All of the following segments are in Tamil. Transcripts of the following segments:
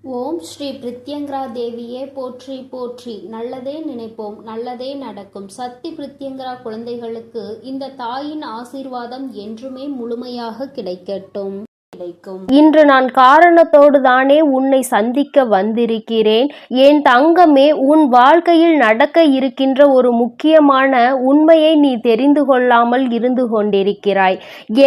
ஓம் ஸ்ரீ பிரித்யங்கரா தேவியே போற்றி போற்றி. நல்லதே நினைப்போம், நல்லதே நடக்கும். சக்தி பிரித்யங்கரா குழந்தைகளுக்கு இந்த தாயின் ஆசீர்வாதம் என்றுமே முழுமையாக கிடைக்கட்டும். இன்று நான் காரணத்தோடு தானே உன்னை சந்திக்க வந்திருக்கிறேன். என் தங்கமே, உன் வாழ்க்கையில் நடக்க இருக்கின்ற ஒரு முக்கியமான உண்மையை நீ தெரிந்து கொள்ளாமல் இருந்து கொண்டிருக்கிறாய்.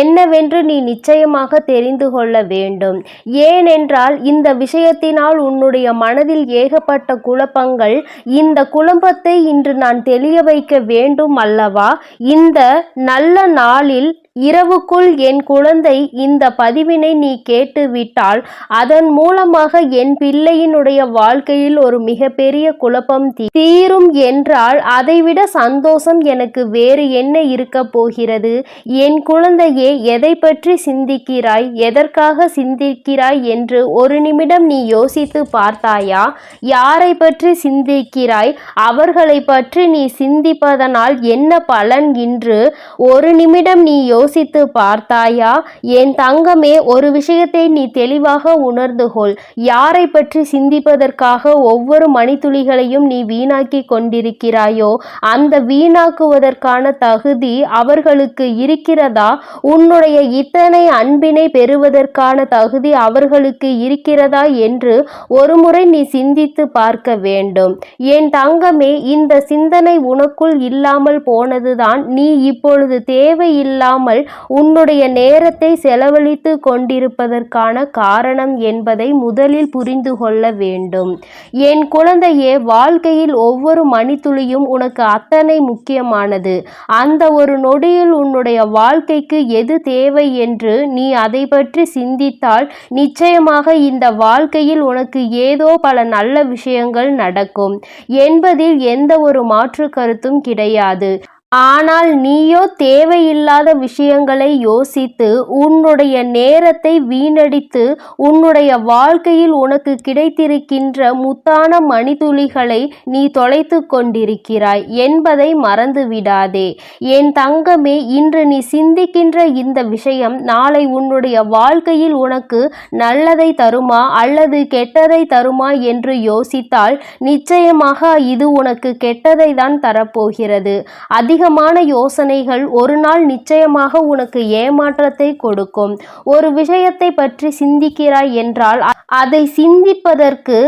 என்னவென்று நீ நிச்சயமாக தெரிந்து கொள்ள வேண்டும். ஏனென்றால் இந்த விஷயத்தினால் உன்னுடைய மனதில் ஏகப்பட்ட குழப்பங்கள். இந்த குழப்பத்தை இன்று நான் தெளிய வைக்க வேண்டும் அல்லவா? இந்த நல்ல நாளில் இரவுக்குள் என் குழந்தை இந்த பதிவினை நீ கேட்டுவிட்டால் அதன் மூலமாக என் பிள்ளையினுடைய வாழ்க்கையில் ஒரு மிகப்பெரிய குழப்பம் தீரும் என்றால் அதைவிட சந்தோஷம் எனக்கு வேறு என்ன இருக்க போகிறது? என் குழந்தையே, எதை பற்றி சிந்திக்கிறாய், எதற்காக சிந்திக்கிறாய் என்று ஒரு நிமிடம் நீ யோசித்து பார்த்தாயா? யாரை பற்றி சிந்திக்கிறாய்? அவர்களை பற்றி நீ சிந்திப்பதனால் என்ன பலன் என்று ஒரு நிமிடம் நீ யோசித்து பார்த்தாயா? என் தங்கமே, ஒரு விஷயத்தை நீ தெளிவாக உணர்ந்து கொள். யாரை பற்றி சிந்திப்பதற்காக ஒவ்வொரு மணித்துளிகளையும் நீ வீணாக்கி கொண்டிருக்கிறாயோ அந்த வீணாக்குவதற்கான தகுதி அவர்களுக்கு இருக்கிறதா? உன்னுடைய இத்தனை அன்பினை பெறுவதற்கான தகுதி அவர்களுக்கு இருக்கிறதா என்று ஒருமுறை நீ சிந்தித்து பார்க்க வேண்டும். என் தங்கமே, இந்த சிந்தனை உனக்குள் இல்லாமல் போனதுதான் நீ இப்பொழுது தேவையில்லாமல் உன்னுடைய நேரத்தை செலவழித்து கொண்டிருப்பதற்கான காரணம் என்பதை முதலில் புரிந்து கொள்ள வேண்டும். என் குழந்தையே, வாழ்க்கையில் ஒவ்வொரு மணித்துளியும் உனக்கு அத்தனை முக்கியமானது. அந்த ஒரு நொடியில் உன்னுடைய வாழ்க்கைக்கு எது தேவை என்று நீ அதை பற்றி சிந்தித்தால் நிச்சயமாக இந்த வாழ்க்கையில் உனக்கு ஏதோ பல நல்ல விஷயங்கள் நடக்கும் என்பதில் எந்த ஒரு மாற்று கருத்தும் கிடையாது. ஆனால் நீயோ தேவையில்லாத விஷயங்களை யோசித்து உன்னுடைய நேரத்தை வீணடித்து உன்னுடைய வாழ்க்கையில் உனக்கு கிடைத்திருக்கின்ற முத்தான மணித்துளிகளை நீ தொலைத்து கொண்டிருக்கிறாய் என்பதை மறந்து விடாதே. என் தங்கமே, இன்று நீ சிந்திக்கின்ற இந்த விஷயம் நாளை உன்னுடைய வாழ்க்கையில் உனக்கு நல்லதை தருமா அல்லது கெட்டதை தருமா என்று யோசித்தால் நிச்சயமாக இது உனக்கு கெட்டதை தான் தரப்போகிறது. அதிகமான யோசனைகள் ஒரு நாள் நிச்சயமாக உனக்கு ஏமாற்றத்தை கொடுக்கும். ஒரு விஷயத்தை பற்றி சிந்திக்கிறாய் என்றால் அதை சிந்திப்பதற்கு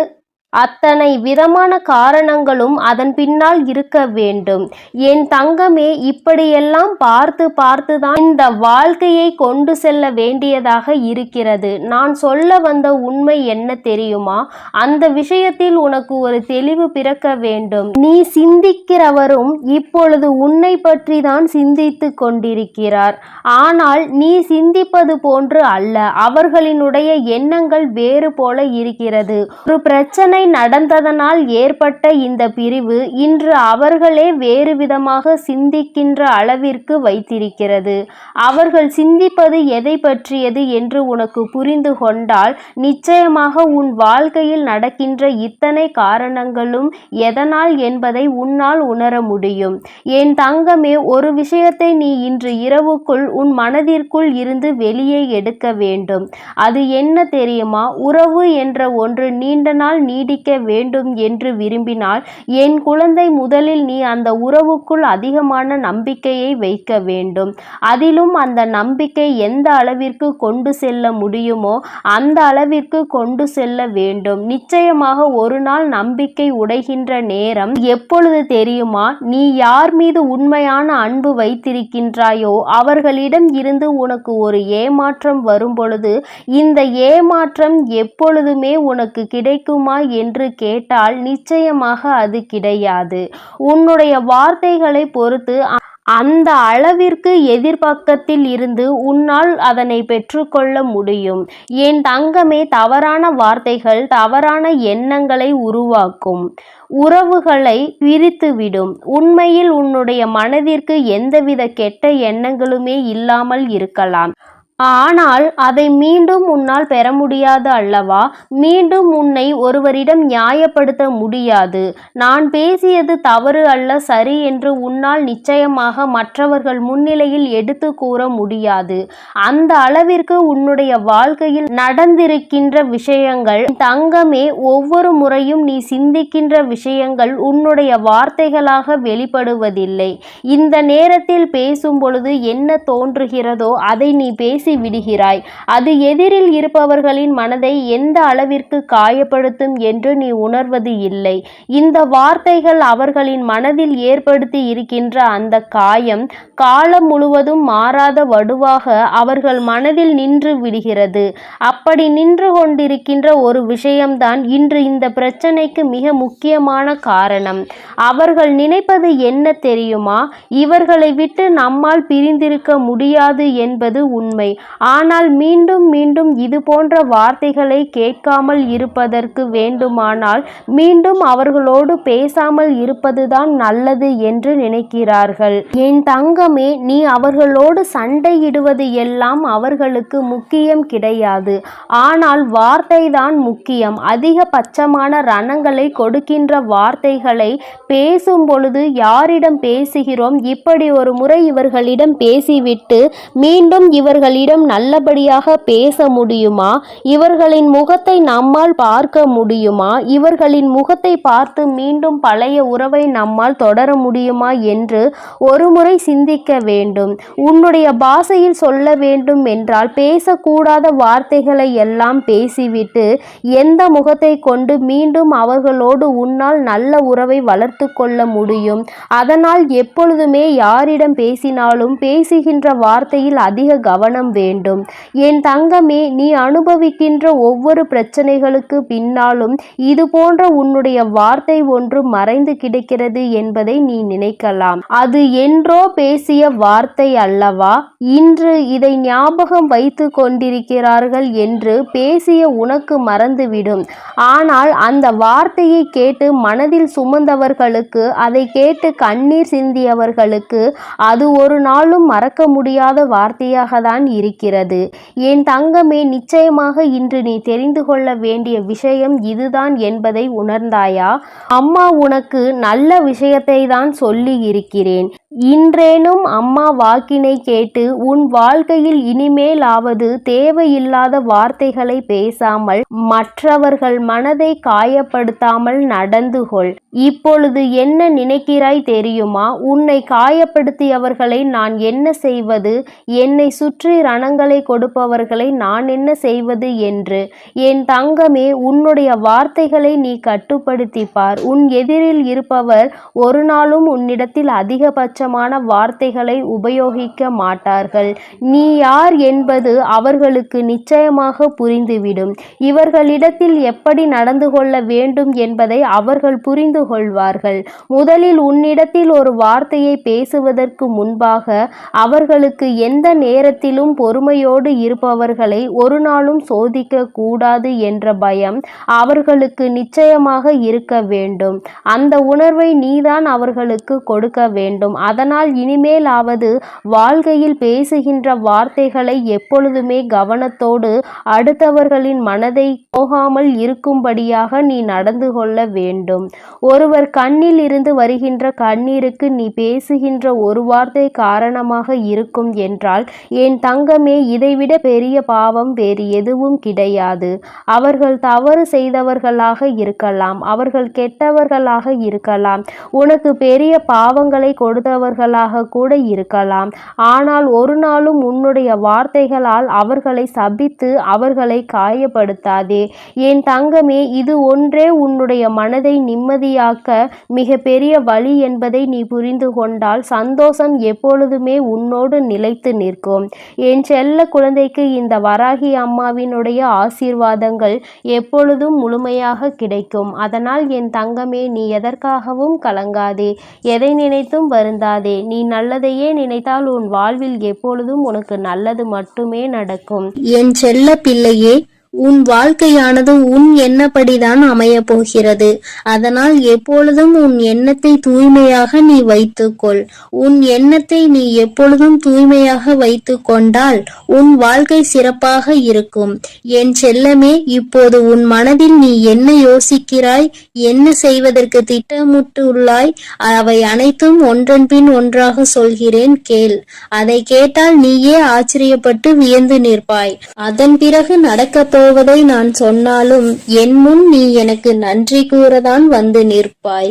அத்தனை விதமான காரணங்களும் அதன் பின்னால் இருக்க வேண்டும். என் தங்கமே, இப்படியெல்லாம் பார்த்து பார்த்துதான் இந்த வாழ்க்கையை கொண்டு செல்ல வேண்டியதாக இருக்கிறது. நான் சொல்ல வந்த உண்மை என்ன தெரியுமா? அந்த விஷயத்தில் உனக்கு ஒரு தெளிவு பிறக்க வேண்டும். நீ சிந்திக்கிறவரும் இப்பொழுது உன்னை பற்றி தான் சிந்தித்து கொண்டிருக்கிறார். ஆனால் நீ சிந்திப்பது போன்று அல்ல. அவர்களினுடைய எண்ணங்கள் வேறு போல இருக்கிறது. ஒரு பிரச்சனை நடந்ததனால் ஏற்பட்ட இந்த பிரிவு இன்று அவர்களே வேறு விதமாக சிந்திக்கின்ற அளவிற்கு வைத்திருக்கிறது. அவர்கள் சிந்திப்பது எதை பற்றியது என்று உனக்கு புரிந்து கொண்டால் நிச்சயமாக உன் வாழ்க்கையில் நடக்கின்ற இத்தனை காரணங்களும் எதனால் என்பதை உன்னால் உணர முடியும். என் தங்கமே, ஒரு விஷயத்தை நீ இன்று இரவுக்குள் உன் மனதிற்குள் இருந்து வெளியே எடுக்க வேண்டும். அது என்ன தெரியுமா? உறவு என்ற ஒன்று நீண்ட நாள் நீடிக்க வேண்டும் என்று விரும்பினால் என் குழந்தை, முதலில் நீ அந்த உறவுக்குள் அதிகமான நம்பிக்கையை வைக்க வேண்டும். அதிலும் அந்த நம்பிக்கை எந்த அளவிற்கு கொண்டு செல்ல முடியுமோ அந்த அளவிற்கு கொண்டு செல்ல வேண்டும். நிச்சயமாக ஒரு நாள் நம்பிக்கை உடைகின்ற நேரம் எப்பொழுது தெரியுமா? நீ யார் மீது உண்மையான அன்பு வைத்திருக்கின்றாயோ அவர்களிடம் இருந்து உனக்கு ஒரு ஏமாற்றம் வரும் பொழுது இந்த ஏமாற்றம் எப்பொழுதுமே உனக்கு கிடைக்குமா என்று கேட்டால் நிச்சயமாக அது கிடையாது. உன்னுடைய வார்த்தைகளை பொறுத்து அந்த அளவிற்கு எதிர்பக்கத்தில் இருந்து உன்னால் அதனை பெற்றுக்கொள்ள முடியும். என் தங்கமே, தவறான வார்த்தைகள் தவறான எண்ணங்களை உருவாக்கும். உறவுகளை பிரித்துவிடும். உண்மையில் உன்னுடைய மனதிற்கு எந்தவித கெட்ட எண்ணங்களுமே இல்லாமல் இருக்கலாம். ஆனால் அதை மீண்டும் உன்னால் பெற முடியாது அல்லவா? மீண்டும் உன்னை ஒருவரிடம் நியாயப்படுத்த முடியாது. நான் பேசியது தவறு அல்ல, சரி என்று உன்னால் நிச்சயமாக மற்றவர்கள் முன்னிலையில் எடுத்து கூற முடியாது. அந்த அளவிற்கு உன்னுடைய வாழ்க்கையில் நடந்திருக்கின்ற விஷயங்கள் தங்கமே, ஒவ்வொரு முறையும் நீ சிந்திக்கின்ற விஷயங்கள் உன்னுடைய வார்த்தைகளாக வெளிப்படுவதில்லை. இந்த நேரத்தில் பேசும் பொழுது என்ன தோன்றுகிறதோ அதை நீ பேசி விடுகிறாய். அது எதிரில் இருப்பவர்களின் மனதை எந்த அளவிற்கு காயப்படுத்தும் என்று நீ உணர்வது இல்லை. இந்த வார்த்தைகள் அவர்களின் மனதில் ஏற்படுத்தி இருக்கின்ற அந்த காயம் காலம் முழுவதும் மாறாத வடுவாக அவர்கள் மனதில் நின்று விடுகிறது. அப்படி நின்று கொண்டிருக்கின்ற ஒரு விஷயம்தான் இன்று இந்த பிரச்சனைக்கு மிக முக்கியமான காரணம். அவர்கள் நினைப்பது என்ன தெரியுமா? இவர்களை விட்டு நம்மால் பிரிந்திருக்க முடியாது என்பது உண்மை. ஆனால் மீண்டும் மீண்டும் இது போன்ற வார்த்தைகளை கேட்காமல் இருப்பதற்கு வேண்டுமானால் மீண்டும் அவர்களோடு பேசாமல் இருப்பதுதான் நல்லது என்று நினைக்கிறார்கள். என் தங்கமே, நீ அவர்களோடு சண்டையிடுவது எல்லாம் அவர்களுக்கு முக்கியம் கிடையாது. ஆனால் வார்த்தை தான் முக்கியம். அதிகபட்சமான ரணங்களை கொடுக்கின்ற வார்த்தைகளை பேசும் பொழுது யாரிடம் பேசுகிறோம்? இப்படி ஒரு முறை இவர்களிடம் பேசிவிட்டு மீண்டும் இவர்களிடம் நல்லபடியாக பேச முடியுமா? இவர்களின் முகத்தை நம்மால் பார்க்க முடியுமா? இவர்களின் முகத்தை பார்த்து மீண்டும் பழைய உறவை நம்மால் தொடர முடியுமா என்று ஒரு முறை சிந்திக்க வேண்டும். உன்னுடைய பாஷையில் சொல்ல வேண்டும் என்றால் பேசக்கூடாத வார்த்தைகளை எல்லாம் பேசிவிட்டு எந்த முகத்தை கொண்டு மீண்டும் அவர்களோடு உன்னால் நல்ல உறவை வளர்த்து கொள்ள முடியும்? அதனால் எப்பொழுதுமே யாரிடம் பேசினாலும் பேசுகின்ற வார்த்தையில் அதிக கவனம் வேண்டும். என் தங்கமே, நீ அனுபவிக்கின்ற ஒவ்வொரு பிரச்சனைகளுக்கு பின்னாலும் இது போன்ற உன்னுடைய வார்த்தை ஒன்று மறைந்து கிடக்கிறது என்பதை நீ நினைக்கலாம். அது என்றோ பேசிய வார்த்தை அல்லவா? இன்று இதை ஞாபகம் வைத்து கொண்டிருக்கிறார்கள் என்று பேசிய உனக்கு மறந்துவிடும். ஆனால் அந்த வார்த்தையை கேட்டு மனதில் சுமந்தவர்களுக்கு, அதை கேட்டு கண்ணீர் சிந்தியவர்களுக்கு அது ஒரு நாளும் மறக்க முடியாத வார்த்தையாக தான் இருக்கிறது. என் தங்கமே, நிச்சயமாக இன்று நீ தெரிந்து கொள்ள வேண்டிய விஷயம் இதுதான் என்பதை உணர்ந்தாயா? அம்மா உனக்கு நல்ல விஷயத்தை தான் சொல்லி இருக்கிறேன். இன்றேனும் அம்மா வாக்கினை கேட்டு உன் வாழ்க்கையில் இனிமேலாவது தேவையில்லாத வார்த்தைகளை பேசாமல் மற்றவர்கள் மனதை காயப்படுத்தாமல் நடந்து கொள். இப்பொழுது என்ன நினைக்கிறாய் தெரியுமா? உன்னை காயப்படுத்தியவர்களை நான் என்ன செய்வது? என்னை சுற்றி ரணங்களை கொடுப்பவர்களை நான் என்ன செய்வது என்று. என் தங்கமே, உன்னுடைய வார்த்தைகளை நீ கட்டுப்படுத்தி பார். உன் எதிரில் இருப்பவர் ஒரு நாளும் உன்னிடத்தில் அதிகபட்ச வார்த்தைகளை உபயோகிக்க மாட்டார்கள். நீ யார் என்பது அவர்களுக்கு நிச்சயமாக புரிந்துவிடும். இவர்களிடத்தில் எப்படி நடந்து கொள்ள வேண்டும் என்பதை அவர்கள் புரிந்து கொள்வார்கள். முதலில் உன்னிடத்தில் ஒரு வார்த்தையை பேசுவதற்கு முன்பாக அவர்களுக்கு எந்த நேரத்திலும் பொறுமையோடு இருப்பவர்களை ஒரு நாளும் சோதிக்க கூடாது என்ற பயம் அவர்களுக்கு நிச்சயமாக இருக்க வேண்டும். அந்த உணர்வை நீதான் அவர்களுக்கு கொடுக்க வேண்டும். அதனால் இனிமேலாவது வாழ்க்கையில் பேசுகின்ற வார்த்தைகளை எப்பொழுதுமே கவனத்தோடு அடுத்தவர்களின் மனதை போகாமல் இருக்கும்படியாக நீ நடந்து கொள்ள வேண்டும். ஒருவர் கண்ணில் இருந்து வருகின்ற கண்ணீருக்கு நீ பேசுகின்ற ஒரு வார்த்தை காரணமாக இருக்கும் என்றால் என் தங்கமே, இதைவிட பெரிய பாவம் வேறு எதுவும் கிடையாது. அவர்கள் தவறு செய்தவர்களாக இருக்கலாம், அவர்கள் கெட்டவர்களாக இருக்கலாம், உனக்கு பெரிய பாவங்களை கொடுத்தவர்களாக கூட இருக்கலாம். ஆனால் ஒரு நாளும் உன்னுடைய வார்த்தைகளால் அவர்களை சபித்து அவர்களை காயப்படுத்தாதே. என் தங்கமே, இது ஒன்றே உன்னுடைய மனதை நிம்மதியாக்க மிக பெரிய வழி என்பதை நீ புரிந்து கொண்டால் சந்தோஷம் எப்பொழுதுமே உன்னோடு நிலைத்து நிற்கும். என் செல்ல குழந்தைக்கு இந்த வராகி அம்மாவினுடைய ஆசீர்வாதங்கள் எப்பொழுதும் முழுமையாக கிடைக்கும். அதனால் என் தங்கமே, நீ எதற்காகவும் கலங்காதே, எதை நினைத்தும் வருந்தாதே. நீ நல்லதையே நினைத்தால் உன் வாழ்வில் எப்பொழுதும் உனக்கு நல்லது மட்டுமே நடக்கும். என் செல்ல பிள்ளையே, உன் வாழ்க்கையானது உன் எண்ணப்படிதான் அமையப் போகிறது. அதனால் எப்பொழுதும் உன் எண்ணத்தை தூய்மையாக நீ வைத்துக்கொள். உன் எண்ணத்தை நீ எப்பொழுதும் தூய்மையாக வைத்துக் கொண்டால் உன் வாழ்க்கை சிறப்பாக இருக்கும். என் செல்லமே, இப்போது உன் மனதில் நீ என்ன யோசிக்கிறாய், என்ன செய்வதற்கு திட்டமிட்டுள்ளாய், அவை அனைத்தும் ஒன்றன் பின் ஒன்றாக சொல்கிறேன், கேள். அதை கேட்டால் நீயே ஆச்சரியப்பட்டு வியந்து நிற்பாய். அதன் பிறகு நடக்கப் போவதை நான் சொன்னாலும் என் முன் நீ எனக்கு நன்றி கூறதான் வந்து நிற்பாய்.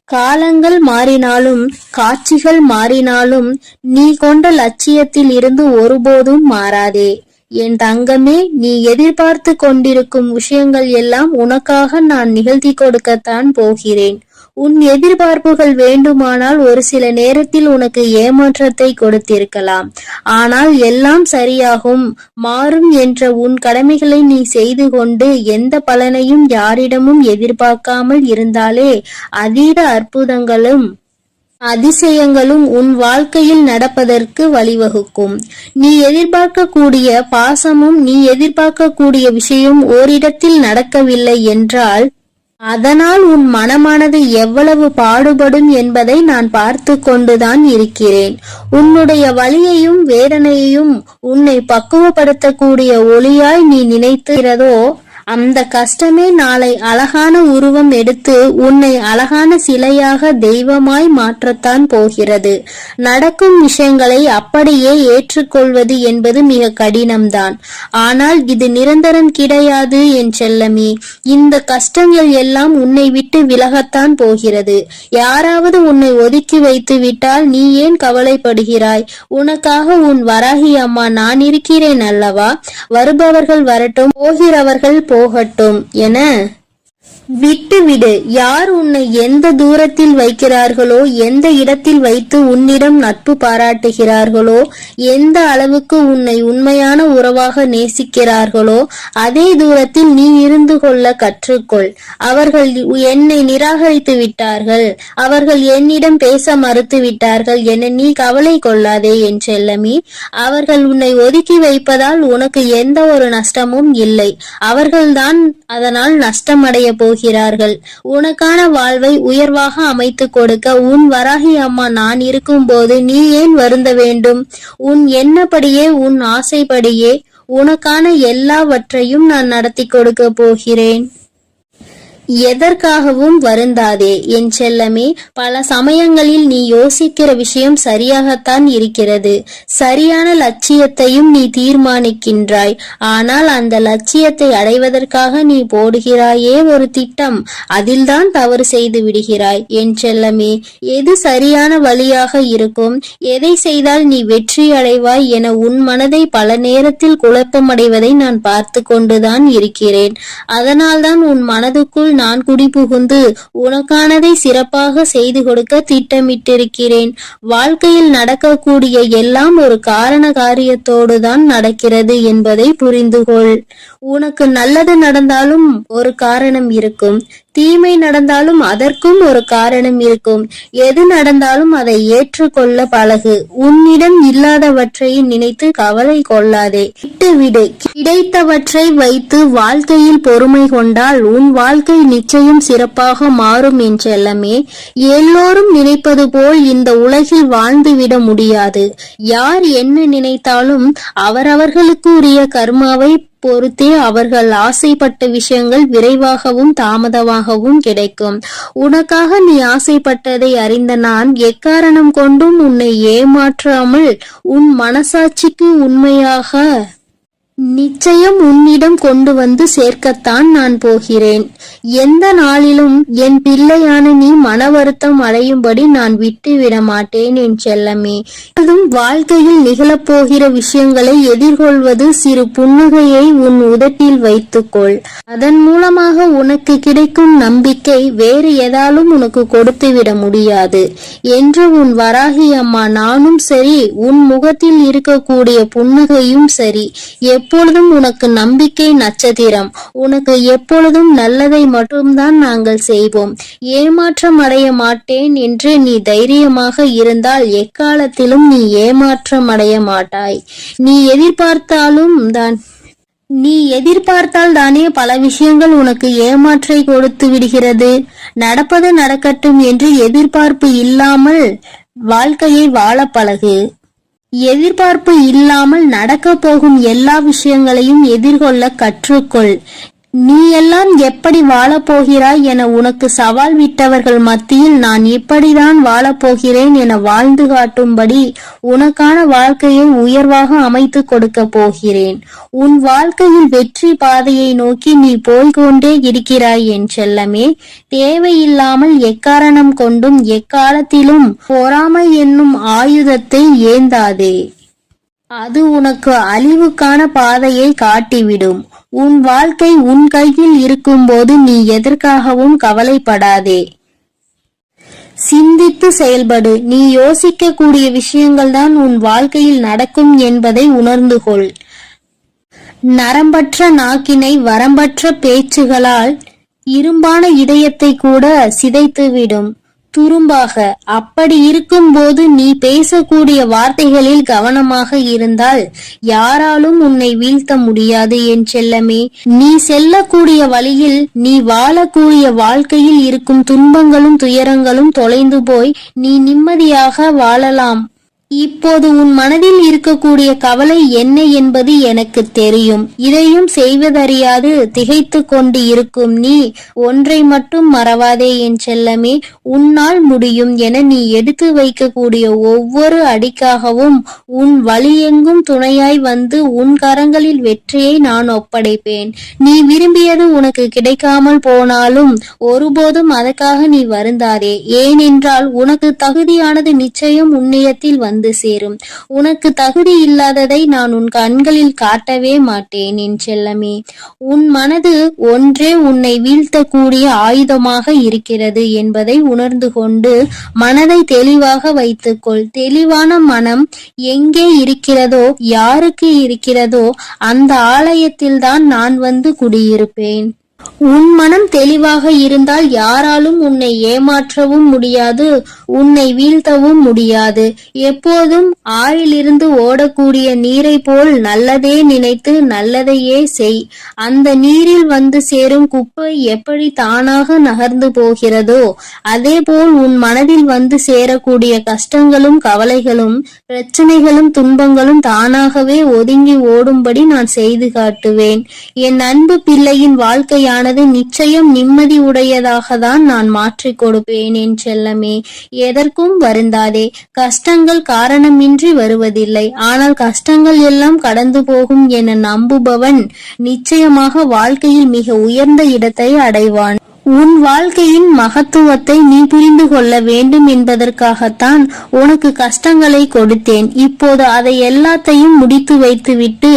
காலங்கள் மாறினாலும் காட்சிகள் மாறினாலும் நீ கொண்ட லட்சியத்தில் இருந்து ஒருபோதும் மாறாதே. என் தங்கமே, நீ எதிர்பார்த்து கொண்டிருக்கும் விஷயங்கள் எல்லாம் உனக்காக நான் நிகழ்த்தி கொடுக்கத்தான் போகிறேன். உன் எதிர்பார்ப்புகள் வேண்டுமானால் ஒரு சில நேரத்தில் உனக்கு ஏமாற்றத்தை கொடுத்திருக்கலாம். ஆனால் எல்லாம் சரியாகும், மாறும் என்ற உன் கடமைகளை நீ செய்து கொண்டு எந்த பலனையும் யாரிடமும் எதிர்பார்க்காமல் இருந்தாலே அதீத அற்புதங்களும் அதிசயங்களும் உன் வாழ்க்கையில் நடப்பதற்கு வழிவகுக்கும். நீ எதிர்பார்க்கக்கூடிய பாசமும் நீ எதிர்பார்க்கக்கூடிய விஷயம் ஓரிடத்தில் நடக்கவில்லை என்றால் அதனால் உன் மனமானது எவ்வளவு பாடுபடும் என்பதை நான் பார்த்து கொண்டுதான் இருக்கிறேன். உன்னுடைய வலியையும் வேதனையையும் உன்னை பக்குவப்படுத்தக்கூடிய ஒளியாய் நீ நினைக்கிறதோ அந்த கஷ்டமே நாளை அழகான உருவம் எடுத்து உன்னை அழகான சிலையாக தெய்வமாய் மாற்றத்தான் போகிறது. நடக்கும் விஷயங்களை அப்படியே ஏற்றுக்கொள்வது என்பது மிக கடினம்தான். ஆனால் இது நிரந்தரம் கிடையாது என் செல்லமே. இந்த கஷ்டங்கள் எல்லாம் உன்னை விட்டு விலகத்தான் போகிறது. யாராவது உன்னை ஒதுக்கி வைத்து விட்டால் நீ ஏன் கவலைப்படுகிறாய்? உனக்காக உன் வராகி அம்மா நான் இருக்கிறேன் அல்லவா? வருபவர்கள் வரட்டும், போகிறவர்கள் போகட்டும் என விட்டுவிடு. யார் உன்னை எந்த தூரத்தில் வைக்கிறார்களோ, எந்த இடத்தில் வைத்து உன்னிடம் நட்பு பாராட்டுகிறார்களோ, எந்த அளவுக்கு உன்னை உண்மையான உறவாக நேசிக்கிறார்களோ அதே தூரத்தில் நீ இருந்து கொள்ள கற்றுக்கொள். அவர்கள் என்னை நிராகரித்து விட்டார்கள், அவர்கள் என்னிடம் பேச மறுத்து விட்டார்கள் என நீ கவலை கொள்ளாதே என் செல்லமே. அவர்கள் உன்னை ஒதுக்கி வைப்பதால் உனக்கு எந்த ஒரு நஷ்டமும் இல்லை. அவர்கள்தான் அதனால் நஷ்டமடைய போகிறார்கள். உனக்கான வாழ்வை உயர்வாக அமைத்து கொடுக்க உன் வராகி அம்மா நான் இருக்கும் போது நீ ஏன் வருந்த வேண்டும்? உன் எண்ணப்படியே உன் ஆசைப்படியே உனக்கான எல்லாவற்றையும் நான் நடத்தி கொடுக்க போகிறேன். எதற்காகவும் வருந்தாதே என் செல்லமே. பல சமயங்களில் நீ யோசிக்கிற விஷயம் சரியாகத்தான் இருக்கிறது. சரியான லட்சியத்தையும் நீ தீர்மானிக்கின்றாய். ஆனால் அந்த லட்சியத்தை அடைவதற்காக நீ போடுகிறாயே ஒரு திட்டம், அதில்தான் தவறு செய்து விடுகிறாய் என் செல்லமே. எது சரியான வழியாக இருக்கும், எதை செய்தால் நீ வெற்றி அடைவாய் என உன் மனதை பல நேரத்தில் குழப்பமடைவதை நான் பார்த்து கொண்டுதான் இருக்கிறேன். அதனால்தான் உன் மனதுக்குள் நான் குடிபுகுந்து உனக்கானதை சிறப்பாக செய்து கொடுக்க திட்டமிட்டிருக்கிறேன். வாழ்க்கையில் நடக்கக்கூடிய எல்லாம் ஒரு காரண காரியத்தோடு தான் நடக்கிறது என்பதை புரிந்துகொள். உனக்கு நல்லது நடந்தாலும் ஒரு காரணம் இருக்கும், தீமை நடந்தாலும் அதற்கும் ஒரு காரணம் இருக்கும். எது நடந்தாலும் அதை ஏற்றுக்கொள்ள பழகு. உன்னிடம் இல்லாதவற்றை நினைத்து கவலை கொள்ளாதே, விட்டுவிடு. கிடைத்தவற்றை வைத்து வாழ்க்கையில் பொறுமை கொண்டால் உன் வாழ்க்கை நிச்சயம் சிறப்பாக மாறும் என் செல்லமே. எல்லோரும் நினைப்பது போல் இந்த உலகில் வாழ்ந்துவிட முடியாது. யார் என்ன நினைத்தாலும் அவரவர்களுக்கு உரிய கர்மாவை பொறுத்தே அவர்கள் ஆசைப்பட்ட விஷயங்கள் விரைவாகவும் தாமதமாகவும் கிடைக்கும். உனக்காக நீ ஆசைப்பட்டதை அறிந்த நான் எக்காரணம் கொண்டும் உன்னை ஏமாற்றாமல் உன் மனசாட்சிக்கு உண்மையாக நிச்சயம் உன்னிடம் கொண்டு வந்து சேர்க்கத்தான் நான் போகிறேன். எந்த நாளிலும் என் பிள்ளையான நீ மன வருத்தம் அடையும்படி நான் விட்டுவிட மாட்டேன் என் செல்லமே. அதுவும் வாழ்க்கையில் நிகழப்போகிற விஷயங்களை எதிர்கொள்வது சிறு புன்னகையை உன் உதட்டில் வைத்துக்கொள். அதன் மூலமாக உனக்கு கிடைக்கும் நம்பிக்கை வேறு எதாலும் உனக்கு கொடுத்துவிட முடியாது என்று உன் வராகி அம்மா நானும் சரி, உன் முகத்தில் இருக்கக்கூடிய புன்னகையும் சரி, எப்பொழுதும் உனக்கு நம்பிக்கை நட்சத்திரம். உனக்கு எப்பொழுதும் நல்லதை மட்டும்தான் நாங்கள் செய்வோம். ஏமாற்றம் அடைய மாட்டேன் என்று நீ தைரியமாக இருந்தால் எக்காலத்திலும் நீ ஏமாற்றம் அடைய மாட்டாய். நீ எதிர்பார்த்தாலும் தான் நீ எதிர்பார்த்தால் தானே பல விஷயங்கள் உனக்கு ஏமாற்றை கொடுத்து விடுகிறது. நடப்பது நடக்கட்டும் என்று எதிர்பார்ப்பு இல்லாமல் வாழ்க்கையை வாழ பழகு. எதிர்பார்ப்பு இல்லாமல் நடக்க போகும் எல்லா விஷயங்களையும் எதிர்கொள்ள கற்றுக்கொள். நீ எல்லாம் எப்படி வாழப்போகிறாய் என உனக்கு சவால் விட்டவர்கள் மத்தியில் நான் இப்படிதான் வாழப்போகிறேன் என வாழ்ந்து காட்டும்படி உனக்கான வாழ்க்கையை உயர்வாக அமைத்து கொடுக்க போகிறேன். உன் வாழ்க்கையில் வெற்றி பாதையை நோக்கி நீ போய்கொண்டே இருக்கிறாய் என் செல்லமே. தேவையில்லாமல் எக்காரணம் கொண்டும் எக்காலத்திலும் பொறாமை என்னும் ஆயுதத்தை ஏந்தாதே. அது உனக்கு அழிவுக்கான பாதையை காட்டிவிடும். உன் வாழ்க்கை உன் கையில் இருக்கும்போது நீ எதற்காகவும் கவலைப்படாதே. சிந்தித்து செயல்படு. நீ யோசிக்கக்கூடிய விஷயங்கள் தான் உன் வாழ்க்கையில் நடக்கும் என்பதை உணர்ந்து கொள். நரம்பற்ற நாக்கினை வரம்பற்ற பேச்சுகளால் இரும்பான இதயத்தை கூட சிதைத்துவிடும் துரும்பாக. அப்படி இருக்கும்போது நீ பேசக்கூடிய வார்த்தைகளில் கவனமாக இருந்தால் யாராலும் உன்னை வீழ்த்த முடியாது என் செல்லமே. நீ செல்லக்கூடிய வழியில், நீ வாழக்கூடிய வாழ்க்கையில் இருக்கும் துன்பங்களும் துயரங்களும் தொலைந்து போய் நீ நிம்மதியாக வாழலாம். இப்போது உன் மனதில் இருக்கக்கூடிய கவலை என்ன என்பது எனக்கு தெரியும். இதையும் செய்வதறியாது திகைத்து கொண்டு இருக்கும் நீ ஒன்றை மட்டும் மறவாதே என் செல்லமே. உன்னால் முடியும் என நீ எடுத்து வைக்கக்கூடிய ஒவ்வொரு அடிக்காகவும் உன் வழியெங்கும் துணையாய் வந்து உன் கரங்களில் வெற்றியை நான் ஒப்படைப்பேன். நீ விரும்பியது உனக்கு கிடைக்காமல் போனாலும் ஒருபோதும் அதற்காக நீ வருந்தாதே. ஏனென்றால் உனக்கு தகுதியானது நிச்சயம் உன்னிடத்தில் வந்து சேரும். உனக்கு தகுதி இல்லாததை நான் உன் கண்களில் காட்டவே மாட்டேன் என் செல்லமே. உன் மனது ஒன்றே உன்னை வீழ்த்தக்கூடிய ஆயுதமாக இருக்கிறது என்பதை உணர்ந்து கொண்டு மனதை தெளிவாக வைத்துக்கொள். தெளிவான மனம் எங்கே இருக்கிறதோ, யாருக்கு இருக்கிறதோ அந்த ஆலயத்தில்தான் நான் வந்து குடியிருப்பேன். உன் மனம் தெளிவாக இருந்தால் யாராலும் உன்னை ஏமாற்றவும் முடியாது, உன்னை வீழ்த்தவும் முடியாது. எப்போதும் ஆறிலிருந்து ஓடக்கூடிய நீரை போல் நல்லதே நினைத்து நல்லதையே செய். அந்த நீரில் வந்து சேரும் குப்பை எப்படி தானாக நகர்ந்து போகிறதோ அதே போல் உன் மனதில் வந்து சேரக்கூடிய கஷ்டங்களும் கவலைகளும் பிரச்சனைகளும் துன்பங்களும் தானாகவே ஒதுங்கி ஓடும்படி நான் செய்து காட்டுவேன். என் அன்பு பிள்ளையின் வாழ்க்கையானது நிச்சயம் நிம்மதி உடையதாக தான் நான் மாற்றிக் கொடுப்பேன் என் செல்லமே. எதற்கும் வருந்தாதே. கஷ்டங்கள் காரணமின்றி வருவதில்லை. ஆனால் கஷ்டங்கள் எல்லாம் கடந்து போகும் என நம்புபவன் நிச்சயமாக வாழ்க்கையில் மிக உயர்ந்த இடத்தை அடைவான். உன் வாழ்க்கையின் மகத்துவத்தை நீ புரிந்து கொள்ள வேண்டும் என்பதற்காகத்தான் உனக்கு கஷ்டங்களை கொடுத்தேன். இப்போது அதை எல்லாத்தையும் முடித்து வைத்துவிட்டு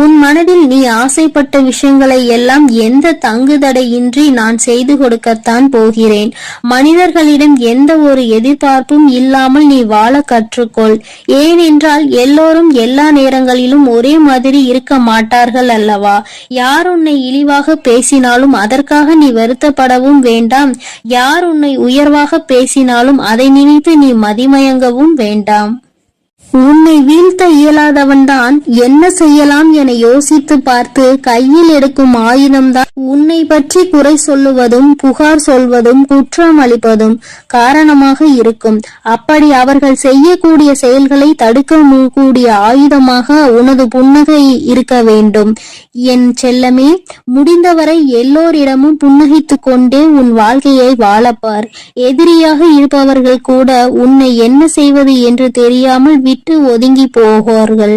உன் மனதில் நீ ஆசைப்பட்ட விஷயங்களை எல்லாம் எந்த தங்குதடையின்றி நான் செய்து கொடுக்கத்தான் போகிறேன். மனிதர்களிடம் எந்த ஒரு எதிர்பார்ப்பும் இல்லாமல் நீ வாழ கற்றுக்கொள். ஏனென்றால் எல்லோரும் எல்லா நேரங்களிலும் ஒரே மாதிரி இருக்க மாட்டார்கள் அல்லவா? யார் உன்னை இழிவாக பேசினாலும் அதற்காக நீ வருத்தப்பட வேண்டாம். யார் உன்னை உயர்வாக பேசினாலும் அதை நினைத்து நீ மதிமயங்கவும் வேண்டாம். உன்னை வீழ்த்த இயலாதவன்தான் என்ன செய்யலாம் என யோசித்து பார்த்து கையில் எடுக்கும் ஆயுதம்தான் உன்னை பற்றி குறை சொல்லுவதும் புகார் சொல்வதும் குற்றம் அளிப்பதும் காரணமாக இருக்கும். அப்படி அவர்கள் செய்யக்கூடிய செயல்களை தடுக்க கூடிய ஆயுதமாக உனது புன்னகை இருக்க வேண்டும் என் செல்லமே. முடிந்தவரை எல்லோரிடமும் புன்னகைத்து கொண்டே உன் வாழ்க்கையை வாழப்பார். எதிரியாக இருப்பவர்கள் கூட உன்னை என்ன செய்வது என்று தெரியாமல் விட்டு ஒதுங்கி போவார்கள்.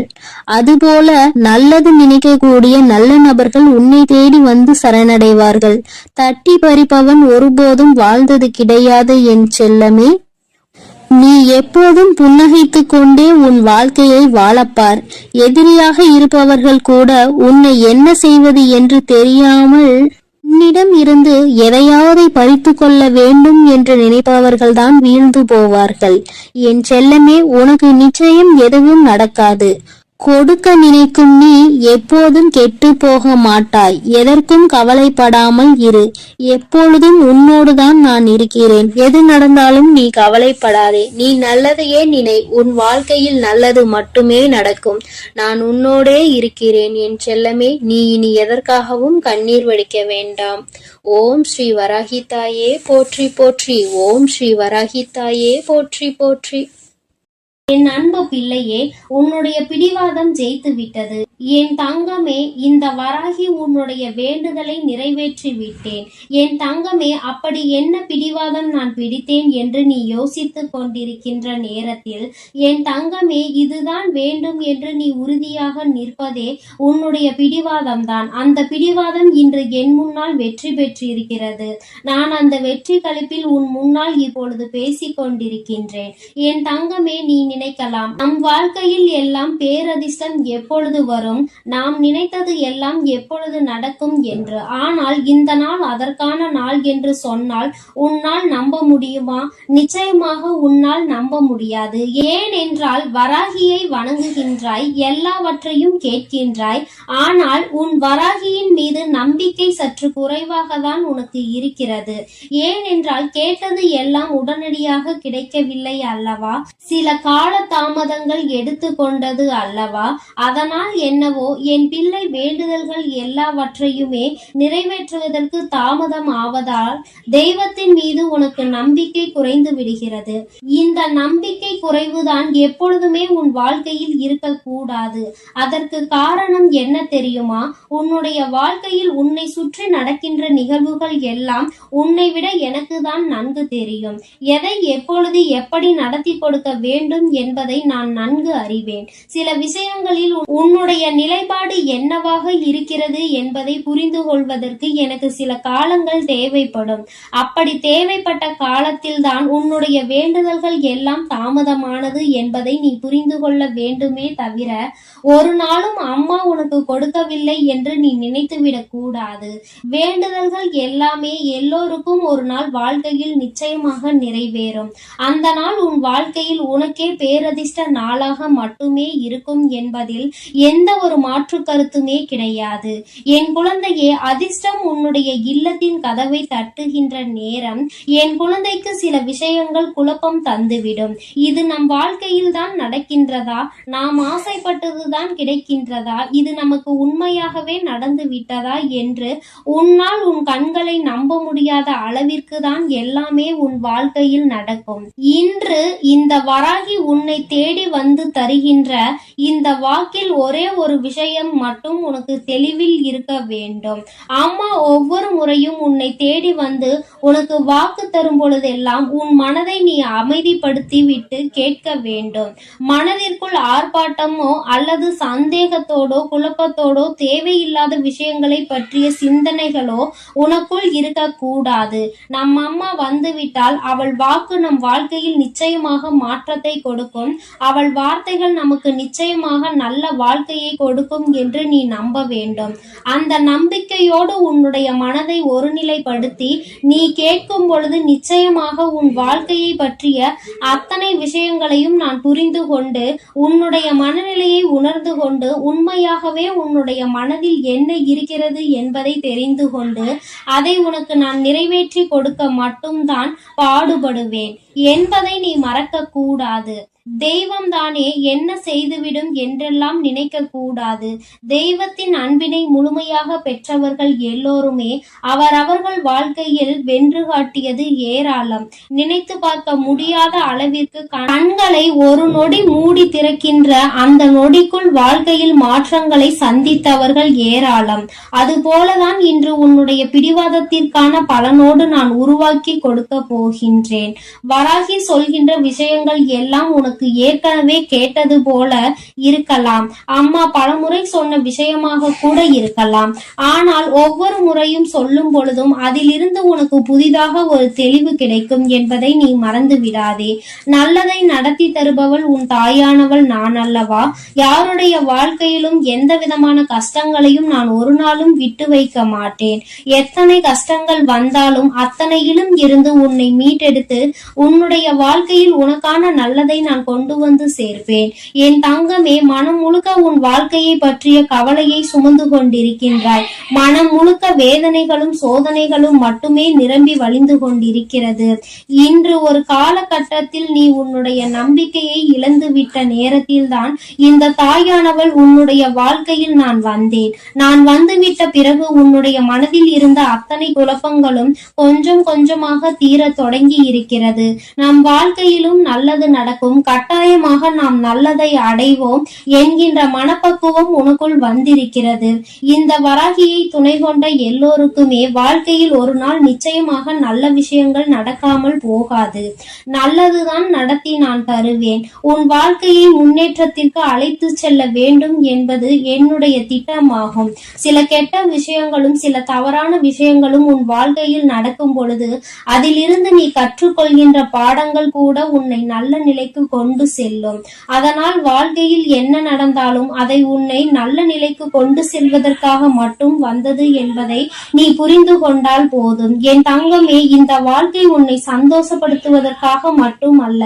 அதுபோல நல்லது நினைக்கக்கூடிய நல்ல நபர்கள் உன்னை தேடி வந்து சரணடைவார்கள். தட்டி பறிப்பவன் ஒருபோதும் வாழ்ந்தது கிடையாது என் செல்லமே. நீ எப்போதும் புன்னகைத்து கொண்டே உன் வாழ்க்கையை வாழப்பார். எதிரியாக இருப்பவர்கள் கூட உன்னை என்ன செய்வது என்று தெரியாமல் உன்னிடம் இருந்து எதையாவது பறித்து கொள்ள வேண்டும் என்று நினைப்பவர்கள்தான் வீழ்ந்து போவார்கள். என் செல்லமே, உனக்கு நிச்சயம் எதுவும் நடக்காது. கொடுக்க நினைக்கும் நீ எப்போதும் கெட்டு போக மாட்டாய். எதற்கும் கவலைப்படாமல் இரு. எப்பொழுதும் உன்னோடுதான் நான் இருக்கிறேன். எது நடந்தாலும் நீ கவலைப்படாதே. நீ நல்லதையே நினை. உன் வாழ்க்கையில் நல்லது மட்டுமே நடக்கும். நான் உன்னோடே இருக்கிறேன் என் செல்லமே. நீ இனி எதற்காகவும் கண்ணீர் வடிக்க வேண்டாம். ஓம் ஸ்ரீ வராகி தாயே போற்றி போற்றி. ஓம் ஸ்ரீ வராகி தாயே போற்றி போற்றி. என் அன்பு பிள்ளையே, உன்னுடைய பிடிவாதம் ஜெயித்து விட்டது. என் தங்கமே, இந்த வராகி உன்னுடைய வேண்டுதலை நிறைவேற்றி விட்டேன். என் தங்கமே, அப்படி என்ன பிடிவாதம் நான் பிடித்தேன் என்று நீ யோசித்துக் கொண்டிருக்கின்ற நேரத்தில், என் தங்கமே, இதுதான் வேண்டும் என்று நீ உறுதியாக நிற்பதே உன்னுடைய பிடிவாதம் தான். அந்த பிடிவாதம் இன்று என் முன்னால் வெற்றி பெற்றிருக்கிறது. நான் அந்த வெற்றி களிப்பில் உன் முன்னால் இப்பொழுது பேசிக் கொண்டிருக்கின்றேன். என் தங்கமே, நீ நினைக்கலாம், நம் வாழ்க்கையில் எல்லாம் பேரதிர்ஷ்டம் எப்பொழுது வரும், நாம் நினைத்தது எல்லாம் எப்பொழுது நடக்கும் என்று. ஆனால் இந்த நாள் அதற்கான நாள் என்று சொன்னால் உன்னால் நம்ப முடியுமா? நிச்சயமாக உன்னால் நம்ப முடியாது. ஏனென்றால் வராகியை வணங்குகின்றாய், எல்லாவற்றையும் கேட்கின்றாய். ஆனால் உன் வராகியின் மீது நம்பிக்கை சற்று குறைவாக தான் உனக்கு இருக்கிறது. ஏனென்றால் கேட்டது எல்லாம் உடனடியாக கிடைக்கவில்லை அல்லவா? சில கால தாமதங்கள் எடுத்து கொண்டது அல்லவா? அதனால் என்னவோ என் பிள்ளை வேண்டுதல்கள் எல்லாவற்றையுமே நிறைவேற்றுவதற்கு தாமதம் ஆவதால் தெய்வத்தின் மீது உனக்கு நம்பிக்கை குறைந்து விடுகிறது. இந்த நம்பிக்கை குறைவுதான் எப்பொழுதுமே உன் வாழ்க்கையில் இருக்கக்கூடாது. அதற்கு காரணம் என்ன தெரியுமா? உன்னுடைய வாழ்க்கையில் உன்னை சுற்றி நடக்கின்ற நிகழ்வுகள் எல்லாம் உன்னை விட எனக்கு தான் நன்கு தெரியும். எதை எப்பொழுது எப்படி நடத்தி கொடுக்க வேண்டும் என்பதை நான் நன்கு அறிவேன். சில விஷயங்களில் உன்னுடைய நிலைப்பாடு என்னவாக இருக்கிறது என்பதை புரிந்து கொள்வதற்கு எனக்கு சில காலங்கள் தேவைப்படும். அப்படி தேவைப்பட்ட காலத்தில் தான் உன்னுடைய வேண்டுதல்கள் எல்லாம் தாமதமானது என்பதை நீ புரிந்து கொள்ள வேண்டுமே தவிர ஒரு நாளும் அம்மா உனக்கு கொடுக்கவில்லை என்று நீ நினைத்துவிடக் கூடாது. வேண்டுதல்கள் எல்லாமே எல்லோருக்கும் ஒரு நாள் வாழ்க்கையில் நிச்சயமாக நிறைவேறும். அந்த நாள் உன் வாழ்க்கையில் உனக்கே பேரதிர்ஷ்ட நாளாக மட்டுமே இருக்கும் என்பதில் எந்த ஒரு மாற்று கருத்துமே கிடையாது. என் குழந்தையே, அதிர்ஷ்டம் உன்னுடைய இல்லத்தின் கதவை தட்டுகின்ற நேரம் என் குழந்தைக்கு சில விஷயங்கள் குழப்பம் தந்துவிடும். இது நம் வாழ்க்கையில் தான் நடக்கின்றதா? நாம் ஆசைப்பட்டதுதான் கிடைக்கின்றதா? இது நமக்கு உண்மையாகவே நடந்து விட்டதா என்று உன்னால் உன் கண்களை நம்ப முடியாத அளவிற்கு தான் எல்லாமே உன் வாழ்க்கையில் நடக்கும். இன்று இந்த வராகி உன்னை தேடி வந்து தருகின்ற இந்த வாக்கில் ஒரே ஒரு விஷயம் மட்டும் உனக்கு தெளிவில் இருக்க வேண்டும். அம்மா ஒவ்வொரு முறையும் உன்னை தேடி வந்து உனக்கு வாக்கு தரும் பொழுதெல்லாம் உன் மனதை நீ அமைதிப்படுத்தி விட்டு கேட்க வேண்டும். மனதிற்குள் ஆர்ப்பாட்டமோ அல்லது சந்தேகத்தோடோ குழப்பத்தோடோ தேவையில்லாத விஷயங்களை பற்றிய சிந்தனைகளோ உனக்குள் இருக்கக்கூடாது. நம் அம்மா வந்துவிட்டால் அவள் வாக்கு நம் வாழ்க்கையில் நிச்சயமாக மாற்றத்தை கொடுக்கும். அவள் வார்த்தைகள் நமக்கு நிச்சயமாக நல்ல வாழ்க்கையை கொடுக்கும் என்று நீ நம்ப வேண்டும். அந்த நம்பிக்கையோடு உன்னுடைய மனதை ஒருநிலைப்படுத்தி நீ கேட்கும் பொழுது நிச்சயமாக உன் வாழ்க்கையை பற்றிய அத்தனை விஷயங்களையும் நான் புரிந்து கொண்டு உன்னுடைய மனநிலையை உணர்ந்து கொண்டு உண்மையாகவே உன்னுடைய மனதில் என்ன இருக்கிறது என்பதை தெரிந்து கொண்டு அதை உனக்கு நான் நிறைவேற்றி கொடுக்க மட்டும்தான் பாடுபடுவேன் என்பதை நீ மறக்க கூடாது. தெய்வம் தானே என்ன செய்துவிடும் என்றெல்லாம் நினைக்க கூடாது. தெய்வத்தின் அன்பினை முழுமையாக பெற்றவர்கள் எல்லோருமே அவரவர்கள் வாழ்க்கையில் வென்று காட்டியது ஏராளம். நினைத்து பார்க்க முடியாத அளவிற்கு கண்களை ஒரு நொடி மூடி திறக்கின்ற அந்த நொடிக்குள் வாழ்க்கையில் மாற்றங்களை சந்தித்தவர்கள் ஏராளம். அதுபோலதான் இன்று உன்னுடைய பிடிவாதத்திற்கான பலனோடு நான் உருவாக்கி கொடுக்க போகின்றேன். வராகி சொல்கின்ற விஷயங்கள் எல்லாம் உனக்கு ஏற்கனவே கேட்டது போல இருக்கலாம். அம்மா பலமுறை சொன்ன விஷயமாக கூட இருக்கலாம். ஆனால் ஒவ்வொரு முறையும் சொல்லும் பொழுதும் அதிலிருந்து உனக்கு புதிதாக ஒரு தெளிவு கிடைக்கும் என்பதை நீ மறந்து விடாதே. நல்லதை நடத்தி தருபவள் உன் தாயானவள் நான் அல்லவா? யாருடைய வாழ்க்கையிலும் எந்த விதமான கஷ்டங்களையும் நான் ஒரு நாளும் விட்டு வைக்க மாட்டேன். எத்தனை கஷ்டங்கள் வந்தாலும் அத்தனையிலும் இருந்து உன்னை மீட்டெடுத்து உன்னுடைய வாழ்க்கையில் உனக்கான நல்லதை நான் நான் கொண்டு வந்து சேர்ப்பேன். என் தங்கமே, மனம் முழுக்க உன் வாழ்க்கையை பற்றிய கவலையை சுமந்து கொண்டிருக்கின்றாய். மனம் முழுக்க வேதனைகளும் சோதனைகளும் மட்டுமே நிரம்பி வழிந்து கொண்டிருக்கிறது. இன்று ஒரு காலகட்டத்தில் நீ உன்னுடைய நம்பிக்கையை இழந்துவிட்ட நேரத்தில்தான் இந்த தாயானவள் உன்னுடைய வாழ்க்கையில் நான் வந்தேன். நான் வந்துவிட்ட பிறகு உன்னுடைய மனதில் இருந்த அத்தனை குழப்பங்களும் கொஞ்சம் கொஞ்சமாக தீரத் தொடங்கி இருக்கிறது. நம் வாழ்க்கையிலும் நல்லது நடக்கும், கட்டாயமாக நாம் நல்லதை அடைவோம் என்கின்ற மனப்பக்குவம் உனக்குள் வந்திருக்கிறது. இந்த வராகியை துணை கொண்ட எல்லோருக்குமே வாழ்க்கையில் ஒரு நாள் நிச்சயமாக நல்ல விஷயங்கள் நடக்காமல் போகாது. நல்லதுதான் நடத்தி நான் தருவேன். உன் வாழ்க்கையை முன்னேற்றத்திற்கு அழைத்து செல்ல வேண்டும் என்பது என்னுடைய திட்டமாகும். சில கெட்ட விஷயங்களும் சில தவறான விஷயங்களும் உன் வாழ்க்கையில் நடக்கும் பொழுது அதிலிருந்து நீ கற்றுக்கொள்கின்ற பாடங்கள் கூட உன்னை நல்ல நிலைக்கு கொண்டு செல்லும். அதனால் வாழ்க்கையில் என்ன நடந்தாலும் அதை உன்னை நல்ல நிலைக்கு கொண்டு செல்வதற்காக மட்டும் வந்தது என்பதை நீ புரிந்து கொண்டால் போதும். என் தங்கமே, இந்த வாழ்க்கை உன்னை சந்தோஷப்படுத்துவதற்காக மட்டும் அல்ல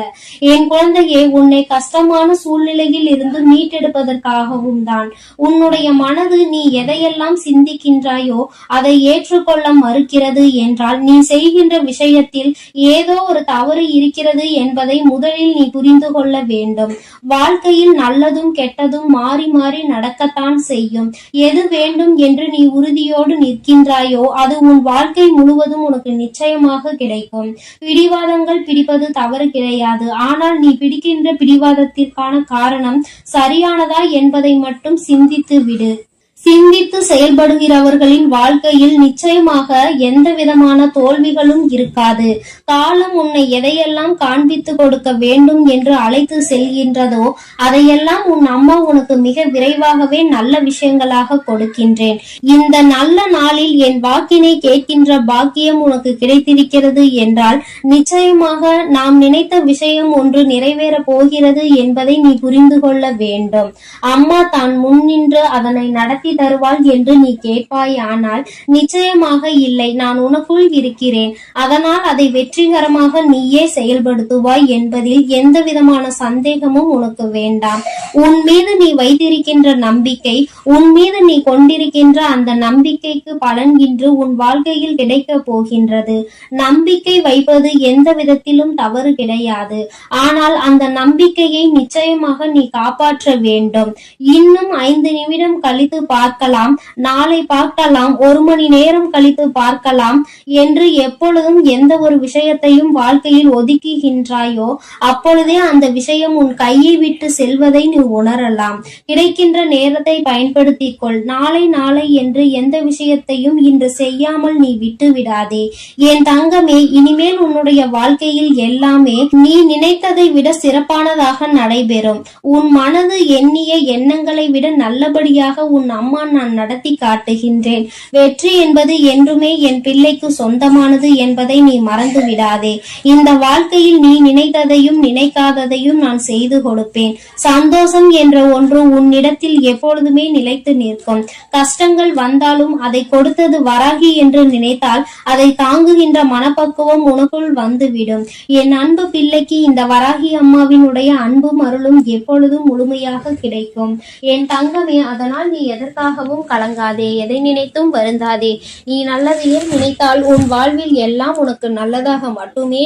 என் குழந்தையே, உன்னை கஷ்டமான சூழ்நிலையில் இருந்து மீட்டெடுப்பதற்காகவும் தான். உன்னுடைய மனது நீ எதையெல்லாம் சிந்திக்கின்றாயோ அதை ஏற்றுக்கொள்ள மறுக்கிறது என்றால் நீ செய்கின்ற விஷயத்தில் ஏதோ ஒரு தவறு இருக்கிறது என்பதை முதலில் நீ புரிந்து கொள்ள வேண்டும். வாழ்க்கையில் நல்லதும் கெட்டதும் மாறி மாறி நடக்கத்தான் செய்யும். எது வேண்டும் என்று நீ உறுதியோடு நிற்கின்றாயோ அது உன் வாழ்க்கை முழுவதும் உனக்கு நிச்சயமாக கிடைக்கும். பிடிவாதங்கள் பிடிப்பது தவறு கிடையாது. ஆனால் நீ பிடிக்கின்ற பிடிவாதத்திற்கான காரணம் சரியானதா என்பதை மட்டும் சிந்தித்து விடு. சிந்தித்து செயல்படுகிறவர்களின் வாழ்க்கையில் நிச்சயமாக எந்த விதமான தோல்விகளும் இருக்காது. காலம் உன்னை எதையெல்லாம் காண்பித்து கொடுக்க வேண்டும் என்று அழைத்து செல்கின்றதோ அதையெல்லாம் உன் அம்மா உனக்கு மிக விரைவாகவே நல்ல விஷயங்களாக கொடுக்கின்றேன். இந்த நல்ல நாளில் என் வாக்கினை கேட்கின்ற பாக்கியம் உனக்கு கிடைத்திருக்கிறது என்றால் நிச்சயமாக நாம் நினைத்த விஷயம் ஒன்று நிறைவேற போகிறது என்பதை நீ புரிந்து கொள்ள வேண்டும். அம்மா தான் முன்னின்று அதனை நடத்தி தருவாள் என்று நீ கேட்பாய். ஆனால் நிச்சயமாக இல்லை, நான் உனக்குள் இருக்கிறேன். அதனால் அதை வெற்றிகரமாக நீயே செயல்படுத்துவாய் என்பதில் எந்த விதமான சந்தேகமும் உனக்கு வேண்டாம். உன் மீது நீ வைத்திருக்கின்ற நம்பிக்கை, உன் மீது நீ கொண்டிருக்கின்ற அந்த நம்பிக்கைக்கு பலன் இன்று உன் வாழ்க்கையில் கிடைக்க போகின்றது. நம்பிக்கை வைப்பது எந்த விதத்திலும் தவறு கிடையாது. ஆனால் அந்த நம்பிக்கையை நிச்சயமாக நீ காப்பாற்ற வேண்டும். இன்னும் 5 நிமிடம் கழித்து பார்க்கலாம், நாளை பார்க்கலாம், 1 மணி நேரம் கழித்து பார்க்கலாம் என்று எப்பொழுதும் எந்த ஒரு விஷயத்தையும் வாழ்க்கையில் ஒதுக்குகின்றாயோ அப்பொழுதே அந்த விஷயம் உன் கையை விட்டு செல்வதை நீ உணரலாம். கிடைக்கின்ற நேரத்தை பயன்படுத்திக் கொள். நாளை நாளை என்று எந்த விஷயத்தையும் இன்று செய்யாமல் நீ விட்டு விடாதே. என் தங்கமே, இனிமேல் உன்னுடைய வாழ்க்கையில் எல்லாமே நீ நினைத்ததை விட சிறப்பானதாக நடைபெறும். உன் மனது எண்ணிய எண்ணங்களை விட நல்லபடியாக உன் அம்மா நான் நடத்தி காட்டுகின்றேன். வெற்றி என்பது என்றுமே என் பிள்ளைக்கு சொந்தமானது என்பதை நீ மறந்து விடாதே. இந்த வாழ்க்கையில் நீ நினைத்ததையும் நினைக்காததையும் நான் செய்து கொடுப்பேன். சந்தோஷம் என்ற ஒன்று உன்னிடத்தில் எப்பொழுதுமே நிலைத்து நிற்கும். கஷ்டங்கள் வந்தாலும் அதை கொடுத்தது வராகி என்று நினைத்தால் அதை தாங்குகின்ற மனப்பக்குவம் உனக்குள் வந்துவிடும். என் அன்பு பிள்ளைக்கு இந்த வராகி அம்மாவினுடைய அன்பும் அருளும் எப்பொழுதும் முழுமையாக கிடைக்கும். என் தங்கமே, அதனால் நீ எதற்காகவும் கலங்காதே, எதை நினைத்தும் வருந்தாதே. நீ நல்லதையே நினைத்தால் உன் வாழ்வில் எல்லாம் உனக்கு நல்லதாக மட்டுமே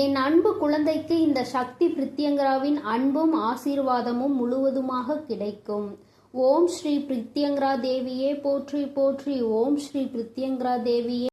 என் அன்பு குழந்தைக்கு இந்த சக்தி பிரித்யங்கராவின் அன்பும் ஆசீர்வாதமும் முழுவதுமாக கிடைக்கும். ஓம் ஸ்ரீ பிரித்யங்கரா தேவியே போற்றி போற்றி. ஓம் ஸ்ரீ பிரித்யங்கரா தேவியே